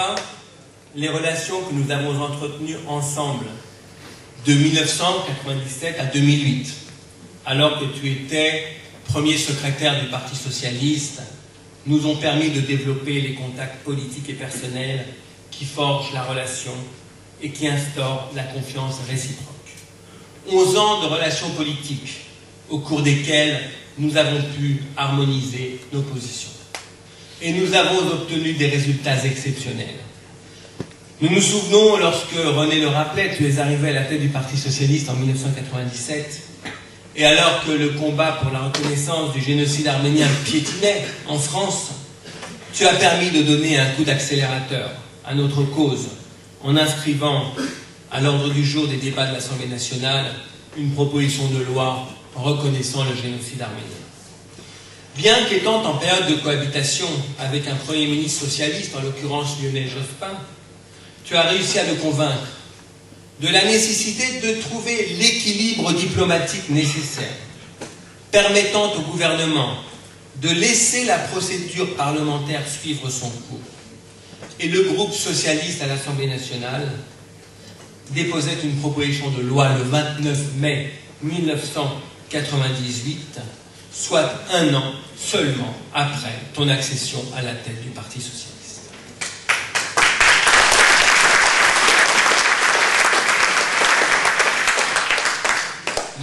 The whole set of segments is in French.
toi les relations que nous avons entretenues ensemble de 1997 à 2008, alors que tu étais premier secrétaire du Parti socialiste, nous ont permis de développer les contacts politiques et personnels qui forgent la relation et qui instaurent la confiance réciproque. 11 ans de relations politiques au cours desquelles nous avons pu harmoniser nos positions. Et nous avons obtenu des résultats exceptionnels. Nous nous souvenons, lorsque René le rappelait, tu es arrivé à la tête du Parti socialiste en 1997, et alors que le combat pour la reconnaissance du génocide arménien piétinait en France, tu as permis de donner un coup d'accélérateur à notre cause en inscrivant à l'ordre du jour des débats de l'Assemblée nationale une proposition de loi reconnaissant le génocide arménien. Bien qu'étant en période de cohabitation avec un Premier ministre socialiste, en l'occurrence Lionel Jospin, tu as réussi à le convaincre de la nécessité de trouver l'équilibre diplomatique nécessaire, permettant au gouvernement de laisser la procédure parlementaire suivre son cours. Et le groupe socialiste à l'Assemblée nationale déposait une proposition de loi le 29 mai 1998, soit un an seulement après ton accession à la tête du Parti socialiste.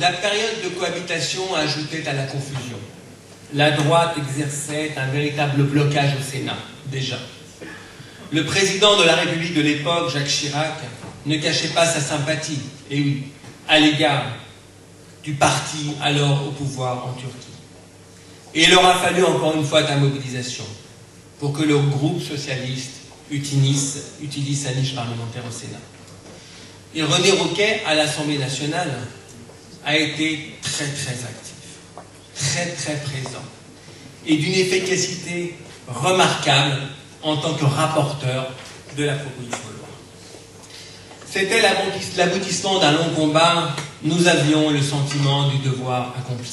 La période de cohabitation ajoutait à la confusion. La droite exerçait un véritable blocage au Sénat, déjà. Le président de la République de l'époque, Jacques Chirac, ne cachait pas sa sympathie, et oui, à l'égard du parti alors au pouvoir en Turquie. Et il aura fallu encore une fois ta mobilisation pour que le groupe socialiste utilise sa niche parlementaire au Sénat. Et René Roquet, à l'Assemblée nationale, a été très actif, très présent, et d'une efficacité remarquable en tant que rapporteur de la proposition de loi. C'était l'aboutissement d'un long combat. Nous avions le sentiment du devoir accompli.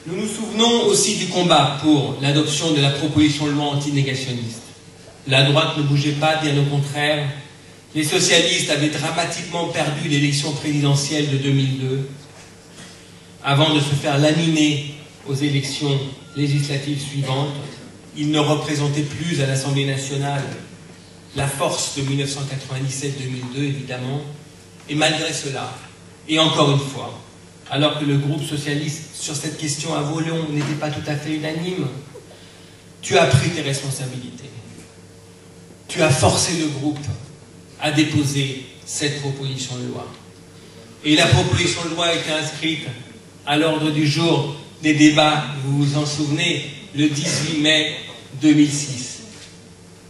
Nous nous souvenons aussi du combat pour l'adoption de la proposition de loi antinégationniste. La droite ne bougeait pas, bien au contraire. Les socialistes avaient dramatiquement perdu l'élection présidentielle de 2002 avant de se faire laminer aux élections législatives suivantes. Ils ne représentaient plus à l'Assemblée nationale la force de 1997-2002, évidemment. Et malgré cela, et encore une fois, alors que le groupe socialiste sur cette question à Volon n'était pas tout à fait unanime, tu as pris tes responsabilités. Tu as forcé le groupe à déposer cette proposition de loi. Et la proposition de loi a été inscrite à l'ordre du jour des débats, vous vous en souvenez, le 18 mai 2006.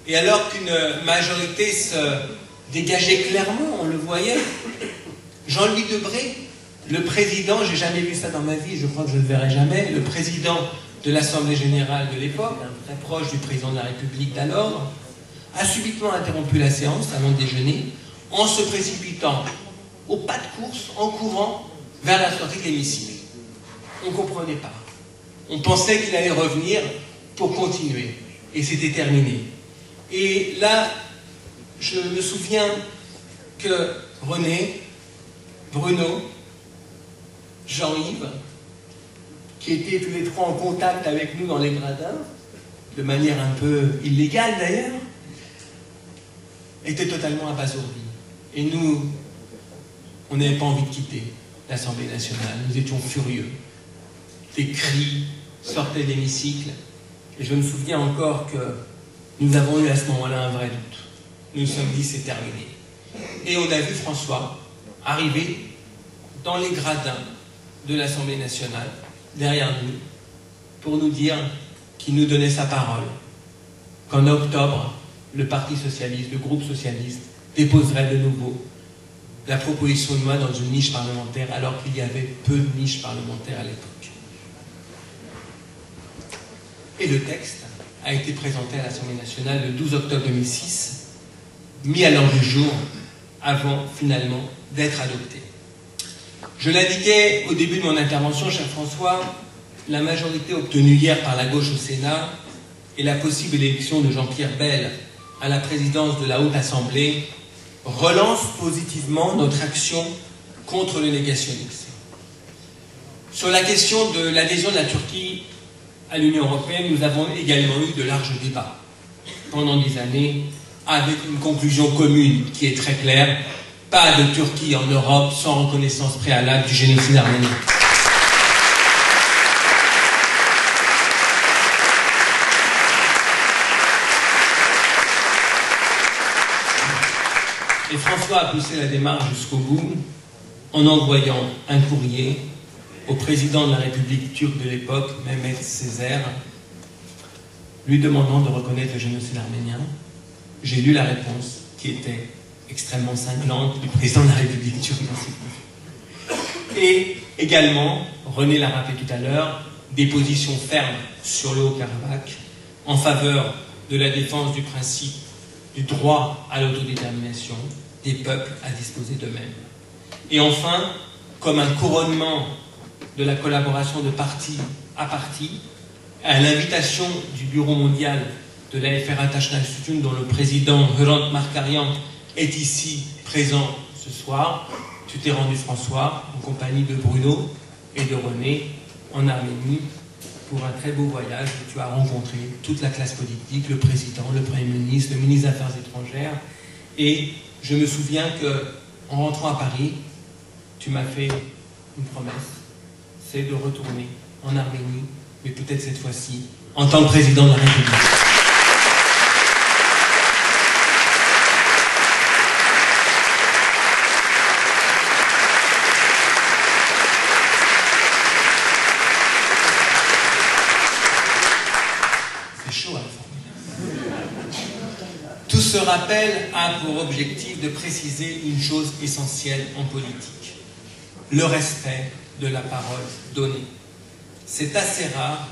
Et alors qu'une majorité se dégageait clairement, on le voyait, Jean-Louis Debré, le président, j'ai jamais vu ça dans ma vie, je crois que je ne le verrai jamais, le président de l'Assemblée générale de l'époque, très proche du président de la République d'alors, a subitement interrompu la séance avant le déjeuner en se précipitant au pas de course, en courant vers la sortie de l'hémicycle. On ne comprenait pas. On pensait qu'il allait revenir pour continuer. Et c'était terminé. Et là, je me souviens que René, Bruno, Jean-Yves, qui étaient tous les trois en contact avec nous dans les gradins, de manière un peu illégale d'ailleurs, était totalement abasourdi. Et nous, on n'avait pas envie de quitter l'Assemblée nationale. Nous étions furieux. Des cris sortaient de l'hémicycle. Et je me souviens encore que nous avons eu à ce moment-là un vrai doute. Nous nous sommes dit, c'est terminé. Et on a vu François arriver dans les gradins de l'Assemblée nationale, derrière nous, pour nous dire qu'il nous donnait sa parole, qu'en octobre, le Parti socialiste, le groupe socialiste, déposerait de nouveau la proposition de loi dans une niche parlementaire, alors qu'il y avait peu de niches parlementaires à l'époque. Et le texte a été présenté à l'Assemblée nationale le 12 octobre 2006, mis à l'ordre du jour, avant finalement d'être adopté. Je l'indiquais au début de mon intervention, cher François, la majorité obtenue hier par la gauche au Sénat et la possible élection de Jean-Pierre Bel à la présidence de la Haute Assemblée, relance positivement notre action contre le négationnisme. Sur la question de l'adhésion de la Turquie à l'Union européenne, nous avons également eu de larges débats pendant des années, avec une conclusion commune qui est très claire: pas de Turquie en Europe sans reconnaissance préalable du génocide arménien. Et François a poussé la démarche jusqu'au bout en envoyant un courrier au président de la République turque de l'époque, Mehmet Sezer, lui demandant de reconnaître le génocide arménien. J'ai lu la réponse, qui était extrêmement cinglante, du président de la République turque. Et également, René l'a rappelé tout à l'heure, des positions fermes sur le Haut-Karabakh en faveur de la défense du principe du droit à l'autodétermination des peuples à disposer d'eux-mêmes. Et enfin, comme un couronnement de la collaboration de parti à parti, à l'invitation du Bureau mondial de la FRA Taşkent Institute, dont le président Hrant Markarian est ici présent ce soir, tu t'es rendu, François, en compagnie de Bruno et de René, en Arménie, pour un très beau voyage où tu as rencontré toute la classe politique, le président, le Premier ministre, le ministre des Affaires étrangères. Et je me souviens qu'en rentrant à Paris, tu m'as fait une promesse, c'est de retourner en Arménie, mais peut-être cette fois-ci, en tant que président de la République. Tout ce rappel a pour objectif de préciser une chose essentielle en politique: le respect de la parole donnée. C'est assez rare,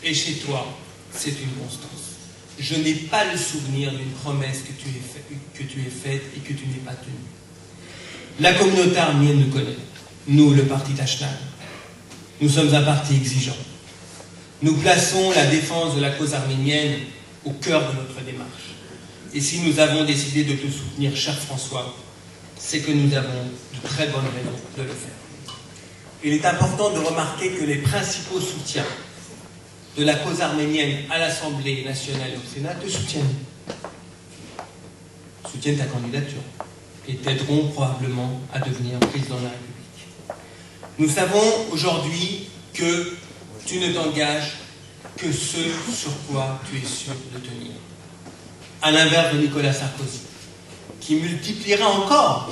et chez toi, c'est une constance. Je n'ai pas le souvenir d'une promesse que tu aies faite et que tu n'aies pas tenue. La communauté arménienne nous connaît. Nous, le parti Taşkent, nous sommes un parti exigeant. Nous plaçons la défense de la cause arménienne au cœur de notre démarche. Et si nous avons décidé de te soutenir, cher François, c'est que nous avons de très bonnes raisons de le faire. Il est important de remarquer que les principaux soutiens de la cause arménienne à l'Assemblée nationale et au Sénat te soutiennent ta candidature et t'aideront probablement à devenir président de la République. Nous savons aujourd'hui que tu ne t'engages que ce sur quoi tu es sûr de tenir. À l'inverse de Nicolas Sarkozy, qui multipliera encore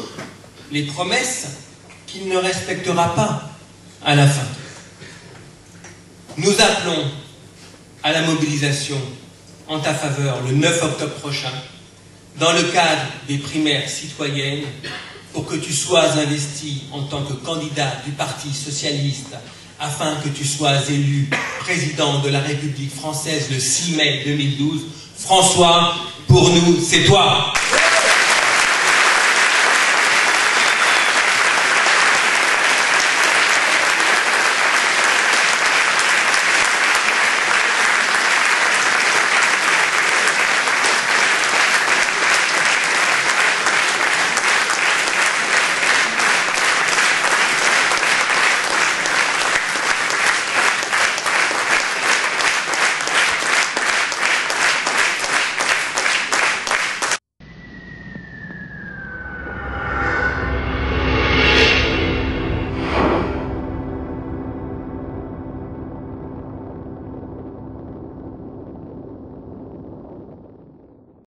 les promesses qu'il ne respectera pas à la fin. Nous appelons à la mobilisation en ta faveur le 9 octobre prochain, dans le cadre des primaires citoyennes, pour que tu sois investi en tant que candidat du Parti socialiste, afin que tu sois élu président de la République française le 6 mai 2012. François, pour nous, c'est toi.